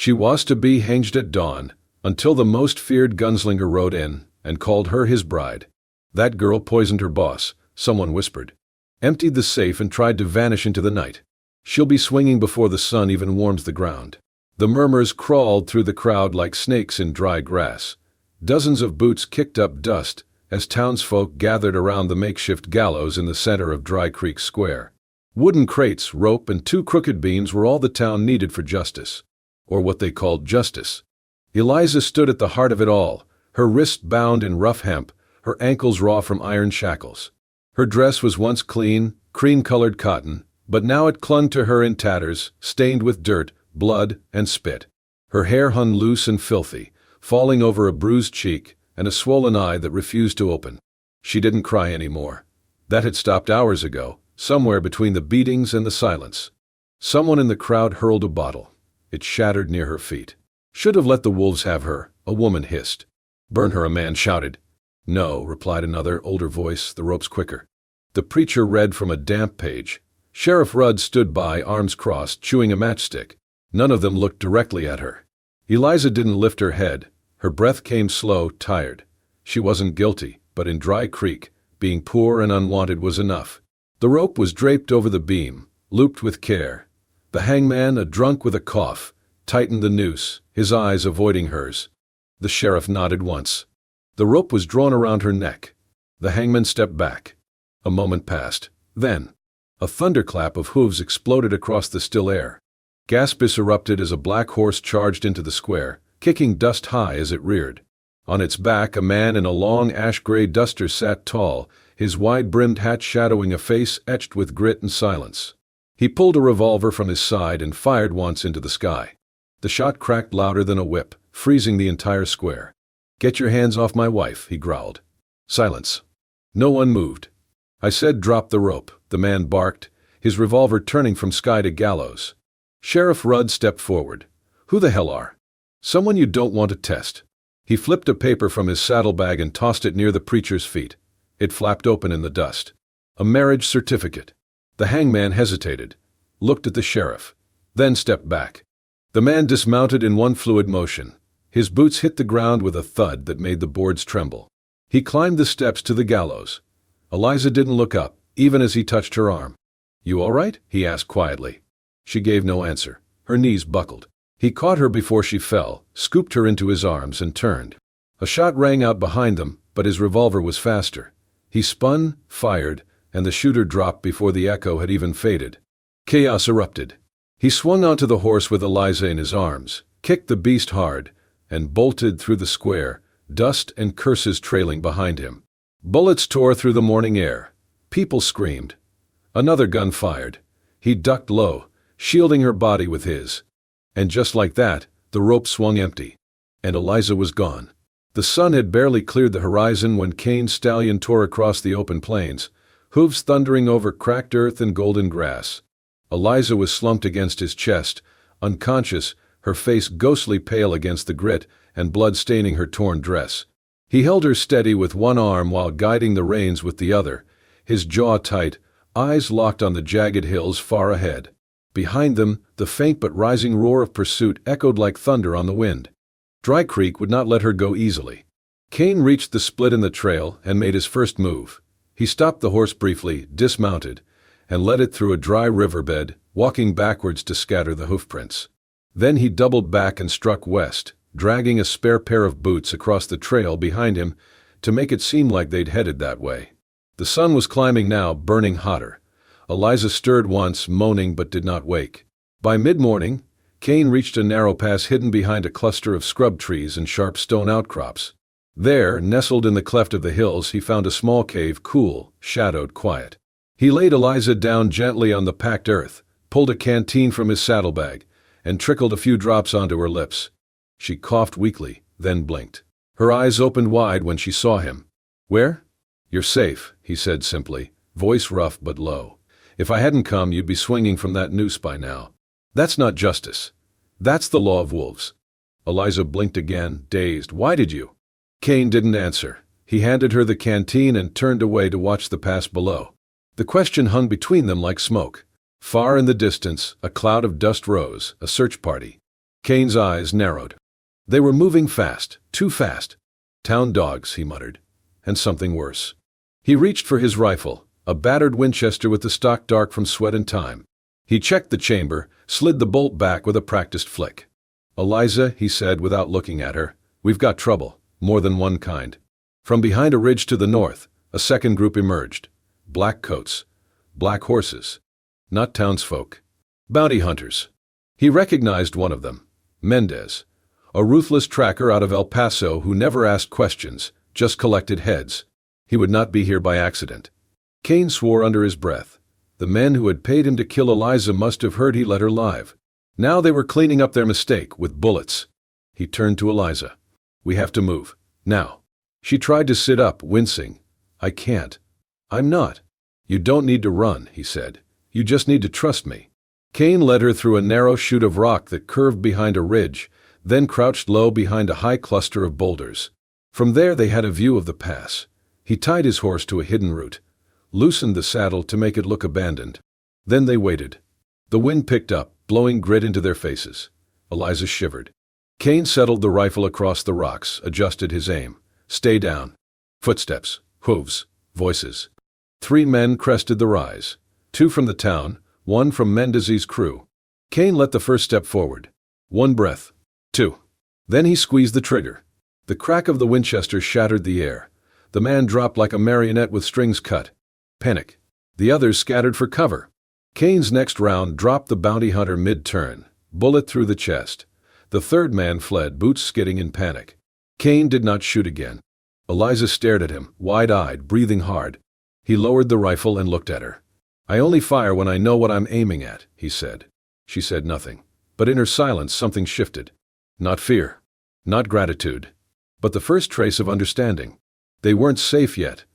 She was to be hanged at dawn, until the most feared gunslinger rode in and called her his bride. That girl poisoned her boss, someone whispered. Emptied the safe and tried to vanish into the night. She'll be swinging before the sun even warms the ground. The murmurs crawled through the crowd like snakes in dry grass. Dozens of boots kicked up dust as townsfolk gathered around the makeshift gallows in the center of Dry Creek Square. Wooden crates, rope, and 2 crooked beams were all the town needed for justice. Or what they called justice. Eliza stood at the heart of it all, her wrists bound in rough hemp, her ankles raw from iron shackles. Her dress was once clean, cream-colored cotton, but now it clung to her in tatters, stained with dirt, blood, and spit. Her hair hung loose and filthy, falling over a bruised cheek and a swollen eye that refused to open. She didn't cry anymore. That had stopped hours ago, somewhere between the beatings and the silence. Someone in the crowd hurled a bottle. It shattered near her feet. "Should have let the wolves have her," a woman hissed. "Burn her," a man shouted. "No," replied another, older voice, the ropes quicker. The preacher read from a damp page. Sheriff Rudd stood by, arms crossed, chewing a matchstick. None of them looked directly at her. Eliza didn't lift her head. Her breath came slow, tired. She wasn't guilty, but in Dry Creek, being poor and unwanted was enough. The rope was draped over the beam, looped with care. The hangman, a drunk with a cough, tightened the noose, his eyes avoiding hers. The sheriff nodded once. The rope was drawn around her neck. The hangman stepped back. A moment passed. Then, a thunderclap of hooves exploded across the still air. Gasps erupted as a black horse charged into the square, kicking dust high as it reared. On its back, a man in a long ash-gray duster sat tall, his wide-brimmed hat shadowing a face etched with grit and silence. He pulled a revolver from his side and fired once into the sky. The shot cracked louder than a whip, freezing the entire square. "Get your hands off my wife," he growled. Silence. No one moved. "I said drop the rope," the man barked, his revolver turning from sky to gallows. Sheriff Rudd stepped forward. "Who the hell are? Someone you don't want to test." He flipped a paper from his saddlebag and tossed it near the preacher's feet. It flapped open in the dust. A marriage certificate. The hangman hesitated, looked at the sheriff, then stepped back. The man dismounted in one fluid motion. His boots hit the ground with a thud that made the boards tremble. He climbed the steps to the gallows. Eliza didn't look up, even as he touched her arm. "You all right?" he asked quietly. She gave no answer. Her knees buckled. He caught her before she fell, scooped her into his arms, and turned. A shot rang out behind them, but his revolver was faster. He spun, fired, and the shooter dropped before the echo had even faded. Chaos erupted. He swung onto the horse with Eliza in his arms, kicked the beast hard, and bolted through the square, dust and curses trailing behind him. Bullets tore through the morning air. People screamed. Another gun fired. He ducked low, shielding her body with his. And just like that, the rope swung empty. And Eliza was gone. The sun had barely cleared the horizon when Cain's stallion tore across the open plains, hooves thundering over cracked earth and golden grass. Eliza was slumped against his chest, unconscious, her face ghostly pale against the grit and blood staining her torn dress. He held her steady with one arm while guiding the reins with the other, his jaw tight, eyes locked on the jagged hills far ahead. Behind them, the faint but rising roar of pursuit echoed like thunder on the wind. Dry Creek would not let her go easily. Cain reached the split in the trail and made his first move. He stopped the horse briefly, dismounted, and led it through a dry riverbed, walking backwards to scatter the hoofprints. Then he doubled back and struck west, dragging a spare pair of boots across the trail behind him to make it seem like they'd headed that way. The sun was climbing now, burning hotter. Eliza stirred once, moaning, but did not wake. By mid-morning, Cain reached a narrow pass hidden behind a cluster of scrub trees and sharp stone outcrops. There, nestled in the cleft of the hills, he found a small cave, cool, shadowed, quiet. He laid Eliza down gently on the packed earth, pulled a canteen from his saddlebag, and trickled a few drops onto her lips. She coughed weakly, then blinked. Her eyes opened wide when she saw him. "Where?" "You're safe," he said simply, voice rough but low. "If I hadn't come, you'd be swinging from that noose by now. That's not justice. That's the law of wolves." Eliza blinked again, dazed. "Why did you?" Cain didn't answer. He handed her the canteen and turned away to watch the pass below. The question hung between them like smoke. Far in the distance, a cloud of dust rose, a search party. Cain's eyes narrowed. They were moving fast, too fast. Town dogs, he muttered. And something worse. He reached for his rifle, a battered Winchester with the stock dark from sweat and time. He checked the chamber, slid the bolt back with a practiced flick. "Eliza," he said without looking at her, "we've got trouble, more than one kind." From behind a ridge to the north, a second group emerged. Black coats. Black horses. Not townsfolk. Bounty hunters. He recognized one of them. Mendez. A ruthless tracker out of El Paso who never asked questions, just collected heads. He would not be here by accident. Cain swore under his breath. The men who had paid him to kill Eliza must have heard he let her live. Now they were cleaning up their mistake with bullets. He turned to Eliza. "We have to move. Now." She tried to sit up, wincing. "I can't." "I'm not." "You don't need to run," he said. "You just need to trust me." Cain led her through a narrow chute of rock that curved behind a ridge, then crouched low behind a high cluster of boulders. From there they had a view of the pass. He tied his horse to a hidden route, loosened the saddle to make it look abandoned. Then they waited. The wind picked up, blowing grit into their faces. Eliza shivered. Cain settled the rifle across the rocks, adjusted his aim. "Stay down." Footsteps, hooves, voices. 3 men crested the rise. 2 from the town, 1 from Mendez's crew. Cain let the first step forward. 1 breath. 2. Then he squeezed the trigger. The crack of the Winchester shattered the air. The man dropped like a marionette with strings cut. Panic. The others scattered for cover. Cain's next round dropped the bounty hunter mid-turn, bullet through the chest. The third man fled, boots skidding in panic. Cain did not shoot again. Eliza stared at him, wide-eyed, breathing hard. He lowered the rifle and looked at her. "I only fire when I know what I'm aiming at," he said. She said nothing, but in her silence something shifted. Not fear. Not gratitude. But the first trace of understanding. They weren't safe yet.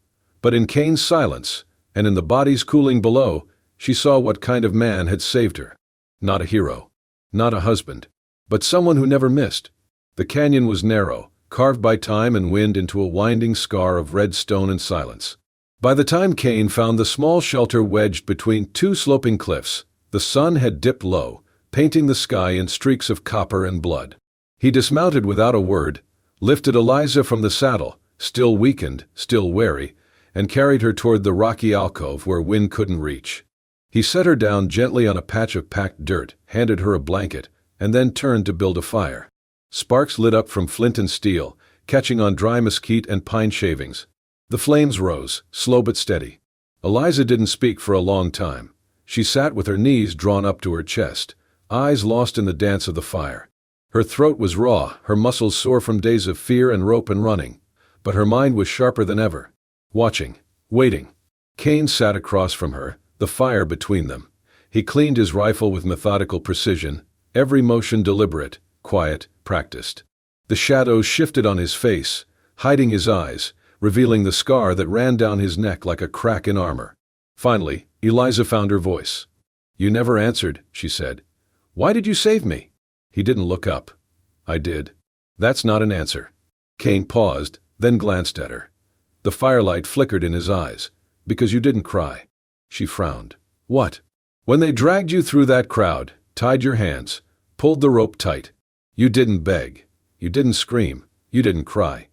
But in Cain's silence, and in the bodies cooling below, she saw what kind of man had saved her. Not a hero. Not a husband. But someone who never missed. The canyon was narrow, carved by time and wind into a winding scar of red stone and silence. By the time Cain found the small shelter wedged between 2 sloping cliffs, the sun had dipped low, painting the sky in streaks of copper and blood. He dismounted without a word, lifted Eliza from the saddle, still weakened, still wary, and carried her toward the rocky alcove where wind couldn't reach. He set her down gently on a patch of packed dirt, handed her a blanket, and then turned to build a fire. Sparks lit up from flint and steel, catching on dry mesquite and pine shavings. The flames rose, slow but steady. Eliza didn't speak for a long time. She sat with her knees drawn up to her chest, eyes lost in the dance of the fire. Her throat was raw, her muscles sore from days of fear and rope and running. But her mind was sharper than ever. Watching, waiting. Cain sat across from her, the fire between them. He cleaned his rifle with methodical precision, every motion deliberate, quiet, practiced. The shadows shifted on his face, hiding his eyes, revealing the scar that ran down his neck like a crack in armor. Finally, Eliza found her voice. "You never answered," she said. "Why did you save me?" He didn't look up. "I did." "That's not an answer." Cain paused, then glanced at her. The firelight flickered in his eyes. "Because you didn't cry." She frowned. "What?" "When they dragged you through that crowd, tied your hands, pulled the rope tight. You didn't beg. You didn't scream. You didn't cry."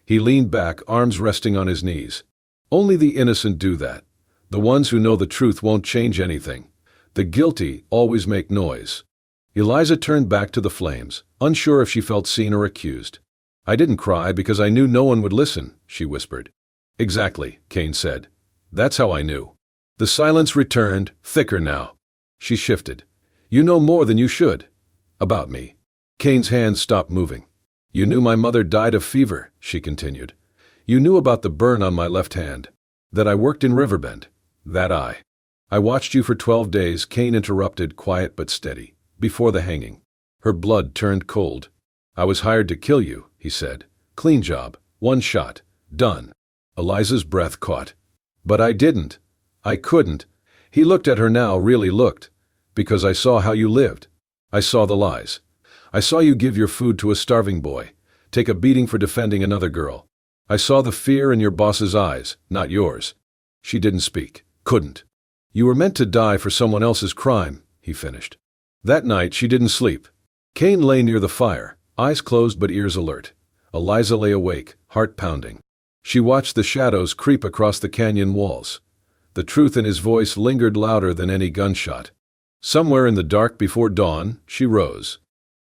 He leaned back, arms resting on his knees. "Only the innocent do that. The ones who know the truth won't change anything. The guilty always make noise." Eliza turned back to the flames, unsure if she felt seen or accused. "I didn't cry because I knew no one would listen," she whispered. "Exactly," Cain said. "That's how I knew." The silence returned, thicker now. She shifted. "You know more than you should. About me." Cain's hands stopped moving. "You knew my mother died of fever," she continued. "You knew about the burn on my left hand. That I worked in Riverbend. That I watched you for 12 days," Cain interrupted, quiet but steady, "before the hanging." Her blood turned cold. "I was hired to kill you," he said. "Clean job. 1 shot. Done." Eliza's breath caught. "But I didn't. I couldn't." He looked at her now, really looked. "Because I saw how you lived. I saw the lies. I saw you give your food to a starving boy, take a beating for defending another girl. I saw the fear in your boss's eyes, not yours." She didn't speak. Couldn't. "You were meant to die for someone else's crime," he finished. That night she didn't sleep. Cain lay near the fire, eyes closed but ears alert. Eliza lay awake, heart pounding. She watched the shadows creep across the canyon walls. The truth in his voice lingered louder than any gunshot. Somewhere in the dark before dawn, she rose,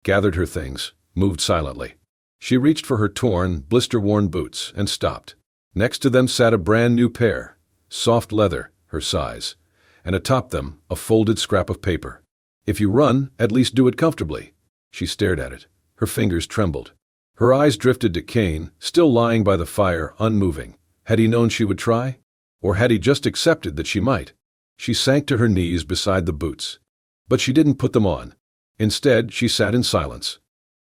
gathered her things, moved silently. She reached for her torn, blister-worn boots and stopped. Next to them sat a brand new pair, soft leather, her size, and atop them a folded scrap of paper. "If you run, at least do it comfortably." She stared at it. Her fingers trembled. Her eyes drifted to Cain, still lying by the fire, unmoving. Had he known she would try? Or had he just accepted that she might? She sank to her knees beside the boots. But she didn't put them on. Instead, she sat in silence.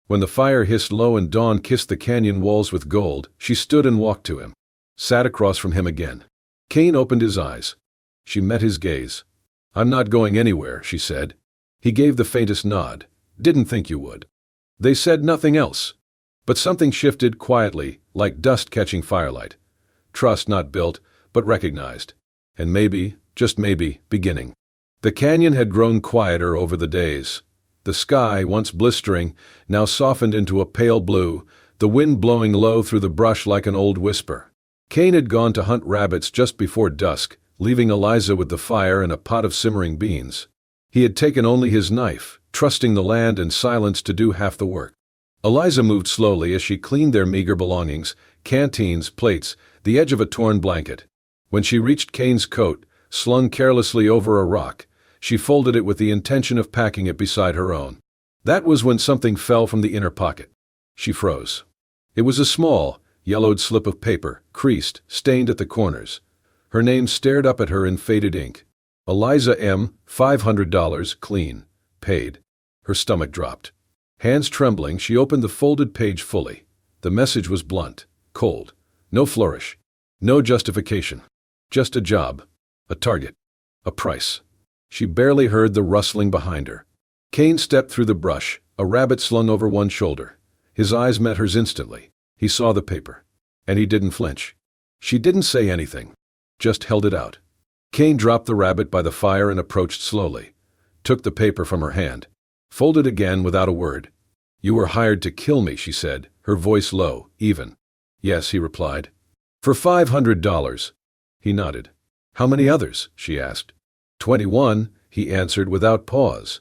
When the fire hissed low and dawn kissed the canyon walls with gold, she stood and walked to him. Sat across from him again. Cain opened his eyes. She met his gaze. "I'm not going anywhere," she said. He gave the faintest nod. "Didn't think you would." They said nothing else. But something shifted quietly, like dust catching firelight. Trust not built, but recognized. And maybe, just maybe, beginning. The canyon had grown quieter over the days. The sky, once blistering, now softened into a pale blue, the wind blowing low through the brush like an old whisper. Cain had gone to hunt rabbits just before dusk, leaving Eliza with the fire and a pot of simmering beans. He had taken only his knife, trusting the land and silence to do half the work. Eliza moved slowly as she cleaned their meager belongings, canteens, plates, the edge of a torn blanket. When she reached Cain's coat, slung carelessly over a rock, she folded it with the intention of packing it beside her own. That was when something fell from the inner pocket. She froze. It was a small, yellowed slip of paper, creased, stained at the corners. Her name stared up at her in faded ink. Eliza M., $500, clean, paid. Her stomach dropped. Hands trembling, she opened the folded page fully. The message was blunt, cold. No flourish. No justification. Just a job. A target. A price. She barely heard the rustling behind her. Cain stepped through the brush, a rabbit slung over one shoulder. His eyes met hers instantly. He saw the paper. And he didn't flinch. She didn't say anything. Just held it out. Cain dropped the rabbit by the fire and approached slowly. Took the paper from her hand. Folded again without a word. "You were hired to kill me," she said, her voice low, even. "Yes," he replied. "For $500. He nodded. "How many others?" she asked. 21, he answered without pause.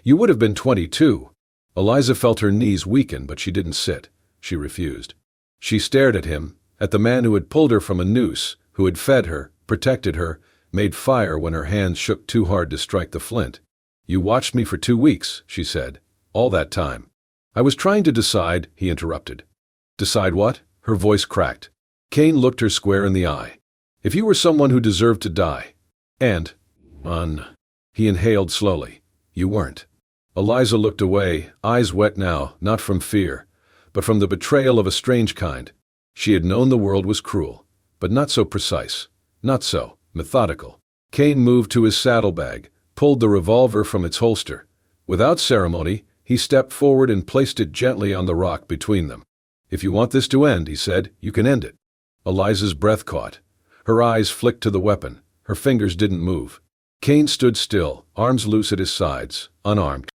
"You would have been 22. Eliza felt her knees weaken, but she didn't sit. She refused. She stared at him, at the man who had pulled her from a noose, who had fed her, protected her, made fire when her hands shook too hard to strike the flint. "You watched me for 2 weeks, she said. "All that time." "I was trying to decide," he interrupted. "Decide what?" Her voice cracked. Cain looked her square in the eye. "If you were someone who deserved to die. And, he inhaled slowly. "You weren't." Eliza looked away, eyes wet now, not from fear, but from the betrayal of a strange kind. She had known the world was cruel, but not so precise, not so methodical. Cain moved to his saddlebag, pulled the revolver from its holster. Without ceremony, he stepped forward and placed it gently on the rock between them. "If you want this to end," he said, "you can end it." Eliza's breath caught. Her eyes flicked to the weapon. Her fingers didn't move. Cain stood still, arms loose at his sides, unarmed.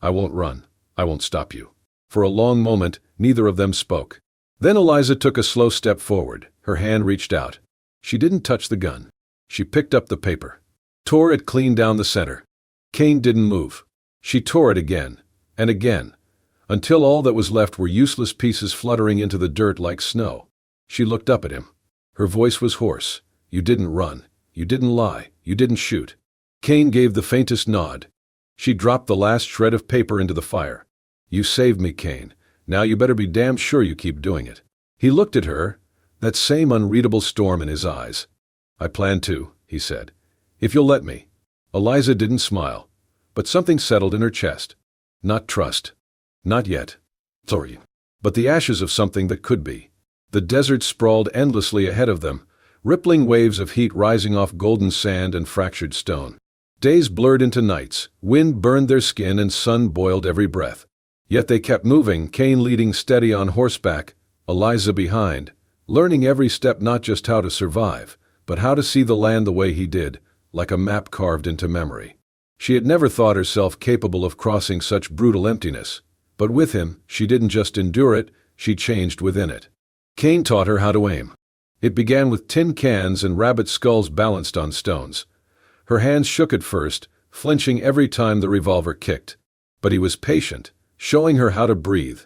"I won't run. I won't stop you." For a long moment, neither of them spoke. Then Eliza took a slow step forward. Her hand reached out. She didn't touch the gun. She picked up the paper. Tore it clean down the center. Cain didn't move. She tore it again, and again, until all that was left were useless pieces fluttering into the dirt like snow. She looked up at him. Her voice was hoarse. "You didn't run. You didn't lie. You didn't shoot." Cain gave the faintest nod. She dropped the last shred of paper into the fire. "You saved me, Cain. Now you better be damn sure you keep doing it." He looked at her, that same unreadable storm in his eyes. "I plan to," he said. "If you'll let me." Eliza didn't smile, but something settled in her chest. Not trust. Not yet. Sorry. But the ashes of something that could be. The desert sprawled endlessly ahead of them, rippling waves of heat rising off golden sand and fractured stone. Days blurred into nights, wind burned their skin and sun boiled every breath. Yet they kept moving, Cain leading steady on horseback, Eliza behind, learning every step not just how to survive, but how to see the land the way he did, like a map carved into memory. She had never thought herself capable of crossing such brutal emptiness, But with him, she didn't just endure it, she changed within it. Cain taught her how to aim. It began with tin cans and rabbit skulls balanced on stones. Her hands shook at first, flinching every time the revolver kicked. But he was patient, showing her how to breathe,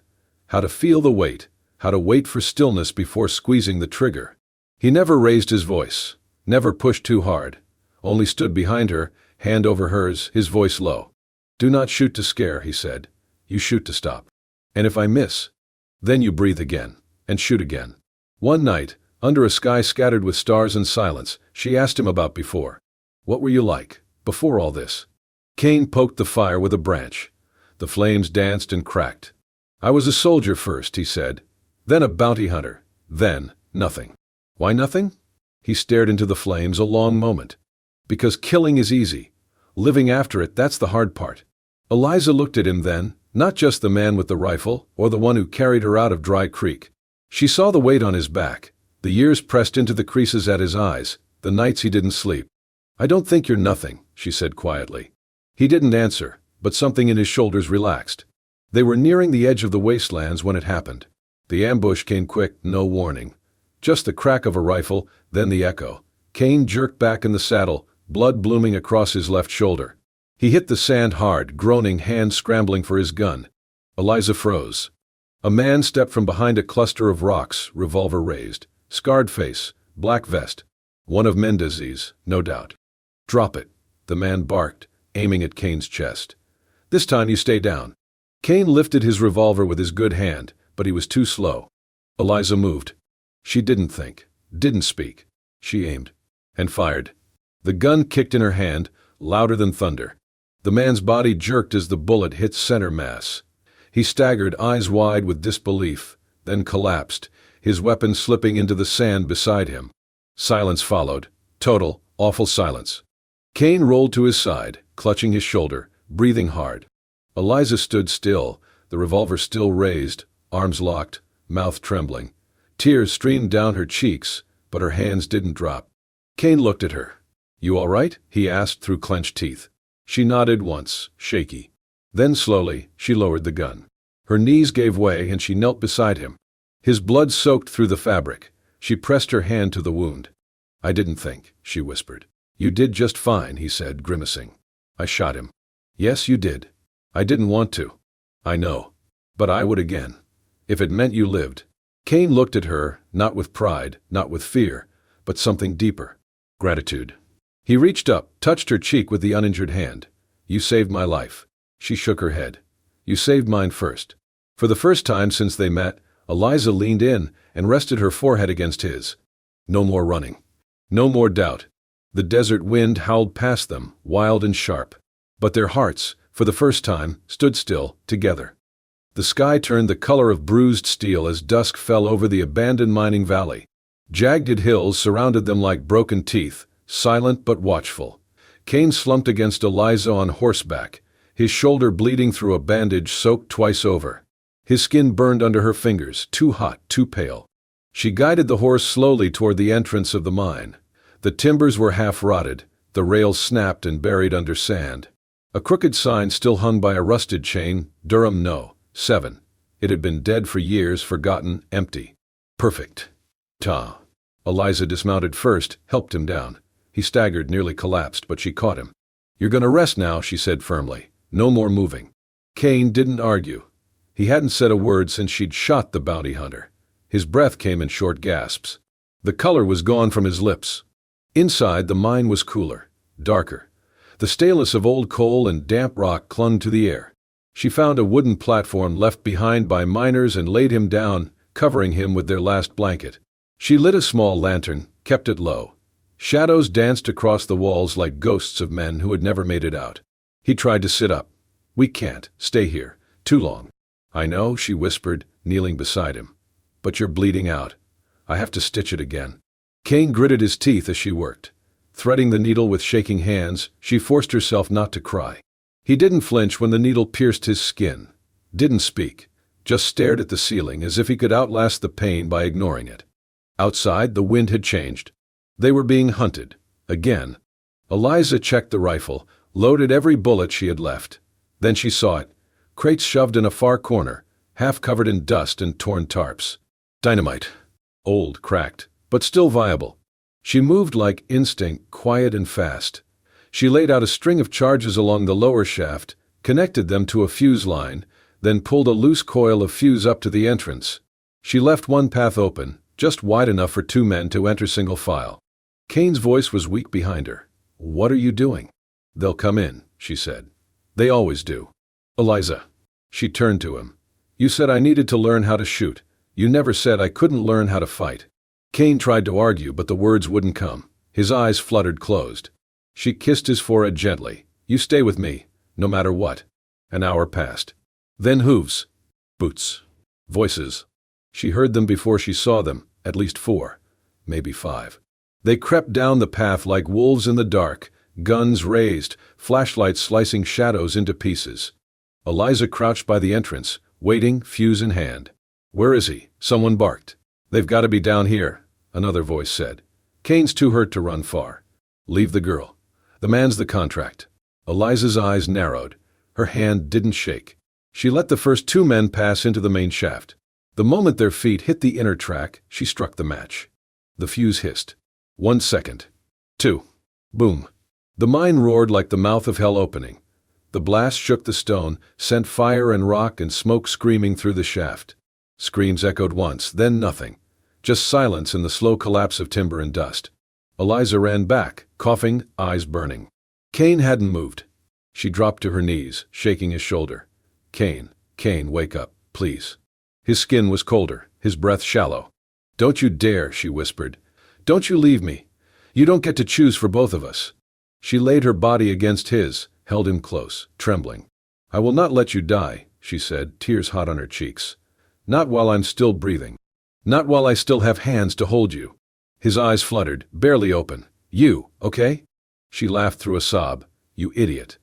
how to feel the weight, how to wait for stillness before squeezing the trigger. He never raised his voice, never pushed too hard, only stood behind her, hand over hers, his voice low. "Do not shoot to scare," he said. "You shoot to stop. And if I miss, then you breathe again, and shoot again." One night, under a sky scattered with stars and silence, she asked him about before. "What were you like, before all this?" Cain poked the fire with a branch. The flames danced and cracked. "I was a soldier first," he said. "Then a bounty hunter. Then, nothing." "Why nothing?" He stared into the flames a long moment. "Because killing is easy. Living after it, that's the hard part." Eliza looked at him then, not just the man with the rifle, or the one who carried her out of Dry Creek. She saw the weight on his back, the years pressed into the creases at his eyes, the nights he didn't sleep. "I don't think you're nothing," she said quietly. He didn't answer, but something in his shoulders relaxed. They were nearing the edge of the wastelands when it happened. The ambush came quick, no warning. Just the crack of a rifle, then the echo. Cain jerked back in the saddle, blood blooming across his left shoulder. He hit the sand hard, groaning, hands scrambling for his gun. Eliza froze. A man stepped from behind a cluster of rocks, revolver raised, scarred face, black vest. One of Mendez's, no doubt. "Drop it," the man barked, aiming at Cain's chest. "This time you stay down." Cain lifted his revolver with his good hand, but he was too slow. Eliza moved. She didn't think, didn't speak. She aimed. And fired. The gun kicked in her hand, louder than thunder. The man's body jerked as the bullet hit center mass. He staggered, eyes wide with disbelief, then collapsed, his weapon slipping into the sand beside him. Silence followed. Total, awful silence. Cain rolled to his side, clutching his shoulder, breathing hard. Eliza stood still, the revolver still raised, arms locked, mouth trembling. Tears streamed down her cheeks, but her hands didn't drop. Cain looked at her. "You all right?" he asked through clenched teeth. She nodded once, shaky. Then slowly, she lowered the gun. Her knees gave way and she knelt beside him. His blood soaked through the fabric. She pressed her hand to the wound. "I didn't think," she whispered. "You did just fine," he said, grimacing. "I shot him." "Yes, you did. I didn't want to." "I know. But I would again. If it meant you lived." Cain looked at her, not with pride, not with fear, but something deeper. Gratitude. He reached up, touched her cheek with the uninjured hand. "You saved my life." She shook her head. "You saved mine first." For the first time since they met, Eliza leaned in and rested her forehead against his. No more running. No more doubt. The desert wind howled past them, wild and sharp. But their hearts, for the first time, stood still, together. The sky turned the color of bruised steel as dusk fell over the abandoned mining valley. Jagged hills surrounded them like broken teeth, silent but watchful. Cain slumped against Eliza on horseback, his shoulder bleeding through a bandage soaked twice over. His skin burned under her fingers, too hot, too pale. She guided the horse slowly toward the entrance of the mine. The timbers were half rotted, the rails snapped and buried under sand. A crooked sign still hung by a rusted chain, Durham No. 7. It had been dead for years, forgotten, empty. Perfect. Ta. Eliza dismounted first, helped him down. He staggered, nearly collapsed, but she caught him. "You're gonna rest now," she said firmly. "No more moving." Cain didn't argue. He hadn't said a word since she'd shot the bounty hunter. His breath came in short gasps. The color was gone from his lips. Inside, the mine was cooler, darker. The staleness of old coal and damp rock clung to the air. She found a wooden platform left behind by miners and laid him down, covering him with their last blanket. She lit a small lantern, kept it low. Shadows danced across the walls like ghosts of men who had never made it out. He tried to sit up. "We can't stay here too long." "I know," she whispered, kneeling beside him. "But you're bleeding out. I have to stitch it again." Cain gritted his teeth as she worked. Threading the needle with shaking hands, she forced herself not to cry. He didn't flinch when the needle pierced his skin. Didn't speak. Just stared at the ceiling as if he could outlast the pain by ignoring it. Outside, the wind had changed. They were being hunted. Again. Eliza checked the rifle, loaded every bullet she had left. Then she saw it. Crates shoved in a far corner, half covered in dust and torn tarps. Dynamite. Old, cracked, but still viable. She moved like instinct, quiet and fast. She laid out a string of charges along the lower shaft, connected them to a fuse line, then pulled a loose coil of fuse up to the entrance. She left one path open, just wide enough for 2 men to enter single file. Cain's voice was weak behind her. "What are you doing?" "They'll come in," she said. "They always do." "Eliza." She turned to him. "You said I needed to learn how to shoot. You never said I couldn't learn how to fight." Cain tried to argue, but the words wouldn't come. His eyes fluttered closed. She kissed his forehead gently. "You stay with me, no matter what." An hour passed. Then hooves. Boots. Voices. She heard them before she saw them, at least 4, maybe 5. They crept down the path like wolves in the dark, guns raised, flashlights slicing shadows into pieces. Eliza crouched by the entrance, waiting, fuse in hand. "Where is he?" Someone barked. "They've got to be down here," another voice said. "Cain's too hurt to run far. Leave the girl. The man's the contract." Eliza's eyes narrowed. Her hand didn't shake. She let the first 2 men pass into the main shaft. The moment their feet hit the inner track, she struck the match. The fuse hissed. 1 second. 2. Boom. The mine roared like the mouth of hell opening. The blast shook the stone, sent fire and rock and smoke screaming through the shaft. Screams echoed once, then nothing. Just silence and the slow collapse of timber and dust. Eliza ran back, coughing, eyes burning. Cain hadn't moved. She dropped to her knees, shaking his shoulder. "Cain, Cain, wake up, please." His skin was colder, his breath shallow. "Don't you dare," she whispered. "Don't you leave me. You don't get to choose for both of us." She laid her body against his, held him close, trembling. "I will not let you die," she said, tears hot on her cheeks. "Not while I'm still breathing. Not while I still have hands to hold you." His eyes fluttered, barely open. "You, okay?" She laughed through a sob. "You idiot."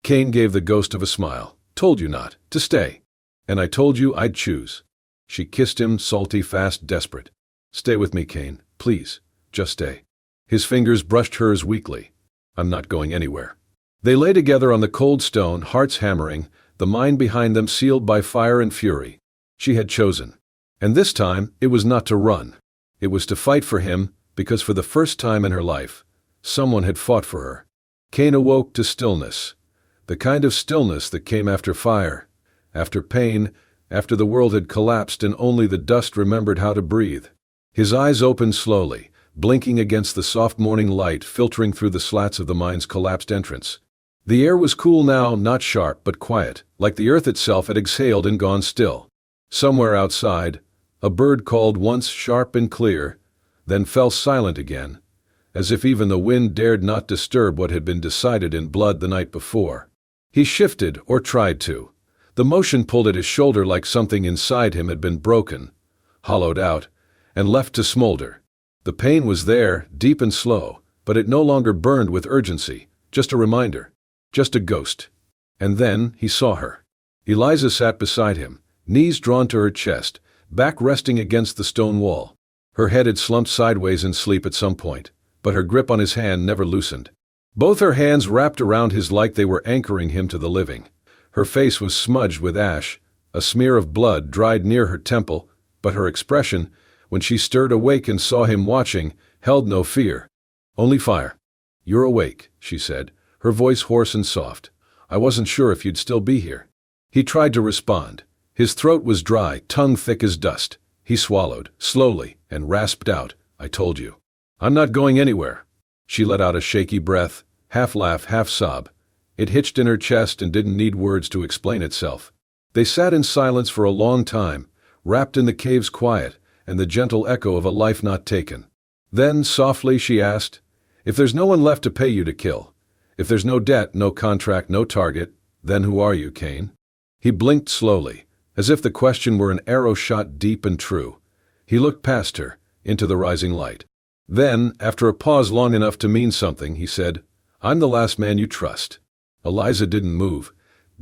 Cain gave the ghost of a smile. "Told you not to stay. And I told you I'd choose." She kissed him, salty, fast, desperate. "Stay with me, Cain. Please. Just stay." His fingers brushed hers weakly. "I'm not going anywhere." They lay together on the cold stone, hearts hammering, the mind behind them sealed by fire and fury. She had chosen. And this time, it was not to run. It was to fight for him, because for the first time in her life, someone had fought for her. Cain awoke to stillness. The kind of stillness that came after fire, after pain, after the world had collapsed and only the dust remembered how to breathe. His eyes opened slowly, blinking against the soft morning light filtering through the slats of the mine's collapsed entrance. The air was cool now, not sharp but quiet, like the earth itself had exhaled and gone still. Somewhere outside, a bird called once sharp and clear, then fell silent again, as if even the wind dared not disturb what had been decided in blood the night before. He shifted, or tried to. The motion pulled at his shoulder like something inside him had been broken, hollowed out, and left to smolder. The pain was there, deep and slow, but it no longer burned with urgency, just a reminder, just a ghost. And then he saw her. Eliza sat beside him, knees drawn to her chest, back resting against the stone wall. Her head had slumped sideways in sleep at some point, but her grip on his hand never loosened. Both her hands wrapped around his like they were anchoring him to the living. Her face was smudged with ash, a smear of blood dried near her temple, but her expression, when she stirred awake and saw him watching, held no fear. Only fire. "You're awake," she said, her voice hoarse and soft. "I wasn't sure if you'd still be here." He tried to respond. His throat was dry, tongue thick as dust. He swallowed, slowly, and rasped out, "I told you. I'm not going anywhere." She let out a shaky breath, half laugh, half sob. It hitched in her chest and didn't need words to explain itself. They sat in silence for a long time, wrapped in the cave's quiet and the gentle echo of a life not taken. Then, softly, she asked, "If there's no one left to pay you to kill, if there's no debt, no contract, no target, then who are you, Cain?" He blinked slowly, as if the question were an arrow shot deep and true. He looked past her, into the rising light. Then, after a pause long enough to mean something, he said, "I'm the last man you trust." Eliza didn't move,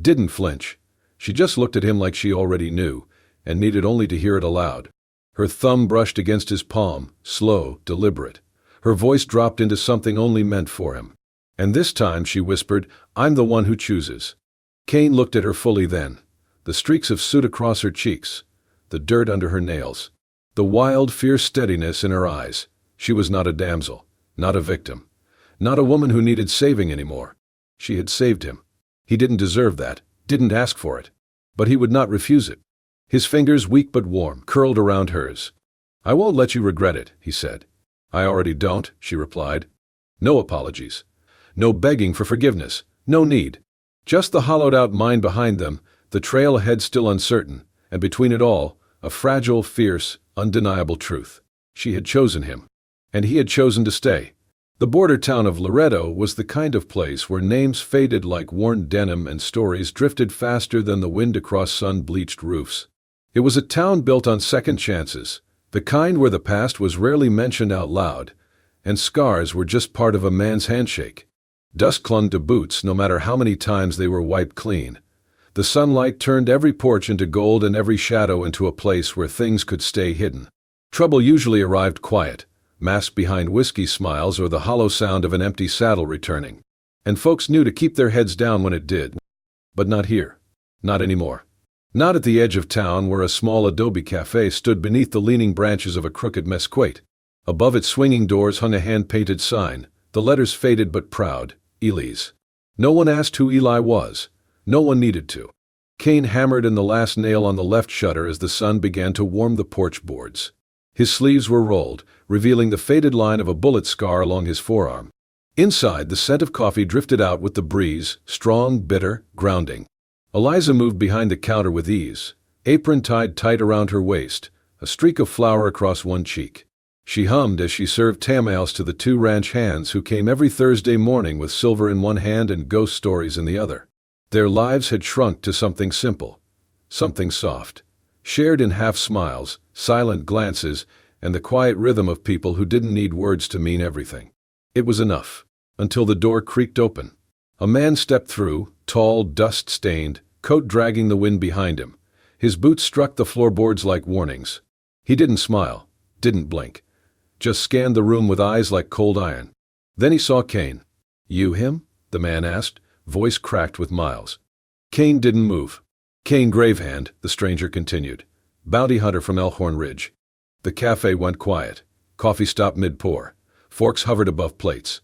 didn't flinch. She just looked at him like she already knew, and needed only to hear it aloud. Her thumb brushed against his palm, slow, deliberate. Her voice dropped into something only meant for him. "And this time," she whispered, "I'm the one who chooses." Cain looked at her fully then. the streaks of soot across her cheeks, the dirt under her nails, the wild, fierce steadiness in her eyes. She was not a damsel, not a victim, not a woman who needed saving anymore. She had saved him. He didn't deserve that, didn't ask for it. But he would not refuse it. His fingers, weak but warm, curled around hers. "I won't let you regret it," he said. "I already don't," she replied. No apologies. No begging for forgiveness. No need. Just the hollowed-out mind behind them, the trail ahead still uncertain, and between it all, a fragile, fierce, undeniable truth. She had chosen him. And he had chosen to stay. The border town of Laredo was the kind of place where names faded like worn denim and stories drifted faster than the wind across sun-bleached roofs. It was a town built on second chances, the kind where the past was rarely mentioned out loud, and scars were just part of a man's handshake. Dust clung to boots no matter how many times they were wiped clean. The sunlight turned every porch into gold and every shadow into a place where things could stay hidden. Trouble usually arrived quiet, masked behind whiskey smiles or the hollow sound of an empty saddle returning. And folks knew to keep their heads down when it did. But not here. Not anymore. Not at the edge of town where a small adobe cafe stood beneath the leaning branches of a crooked mesquite. Above its swinging doors hung a hand-painted sign, the letters faded but proud, Eli's. No one asked who Eli was. No one needed to. Cain hammered in the last nail on the left shutter as the sun began to warm the porch boards. His sleeves were rolled, revealing the faded line of a bullet scar along his forearm. Inside, the scent of coffee drifted out with the breeze, strong, bitter, grounding. Eliza moved behind the counter with ease, apron tied tight around her waist, a streak of flour across one cheek. She hummed as she served tamales to the two ranch hands who came every Thursday morning with silver in one hand and ghost stories in the other. Their lives had shrunk to something simple, something soft, shared in half-smiles, silent glances, and the quiet rhythm of people who didn't need words to mean everything. It was enough, until the door creaked open. A man stepped through, tall, dust-stained, coat dragging the wind behind him. His boots struck the floorboards like warnings. He didn't smile, didn't blink, just scanned the room with eyes like cold iron. Then he saw Cain. "You him?" the man asked, voice cracked with Miles. Cain didn't move. "Cain Gravehand," the stranger continued, "bounty hunter from Elkhorn Ridge." The cafe went quiet. Coffee stopped mid-pour. Forks hovered above plates.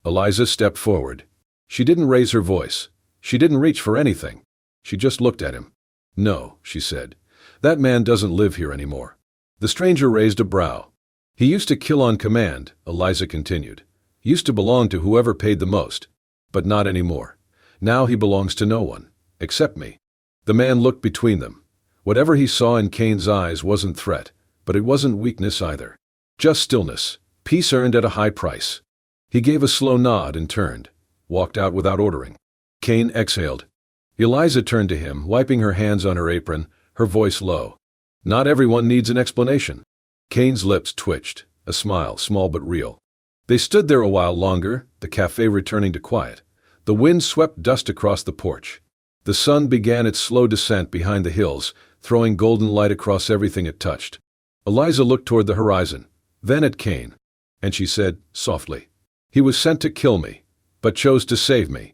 Eliza stepped forward. She didn't raise her voice. She didn't reach for anything. She just looked at him. "No," she said. "That man doesn't live here anymore." The stranger raised a brow. "He used to kill on command," Eliza continued. "Used to belong to whoever paid the most. But not anymore. Now he belongs to no one. Except me." The man looked between them. Whatever he saw in Cain's eyes wasn't threat, but it wasn't weakness either. Just stillness, peace earned at a high price. He gave a slow nod and turned, walked out without ordering. Cain exhaled. Eliza turned to him, wiping her hands on her apron, her voice low. "Not everyone needs an explanation." Cain's lips twitched, a smile, small but real. They stood there a while longer, the cafe returning to quiet. The wind swept dust across the porch. The sun began its slow descent behind the hills, throwing golden light across everything it touched. Eliza looked toward the horizon, then at Cain, and she said, softly, "He was sent to kill me, but chose to save me.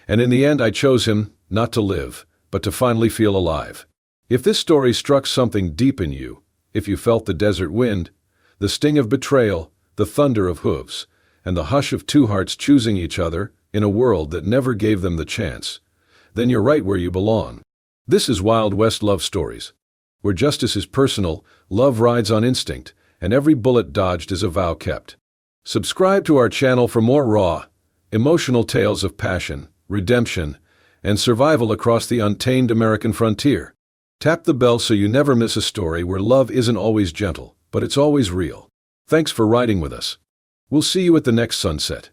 And in the end I chose him, not to live, but to finally feel alive." If this story struck something deep in you, if you felt the desert wind, the sting of betrayal, the thunder of hooves, and the hush of two hearts choosing each other in a world that never gave them the chance, then you're right where you belong. This is Wild West Love Stories, where justice is personal, love rides on instinct, and every bullet dodged is a vow kept. Subscribe to our channel for more raw, emotional tales of passion, redemption, and survival across the untamed American frontier. Tap the bell so you never miss a story where love isn't always gentle, but it's always real. Thanks for riding with us. We'll see you at the next sunset.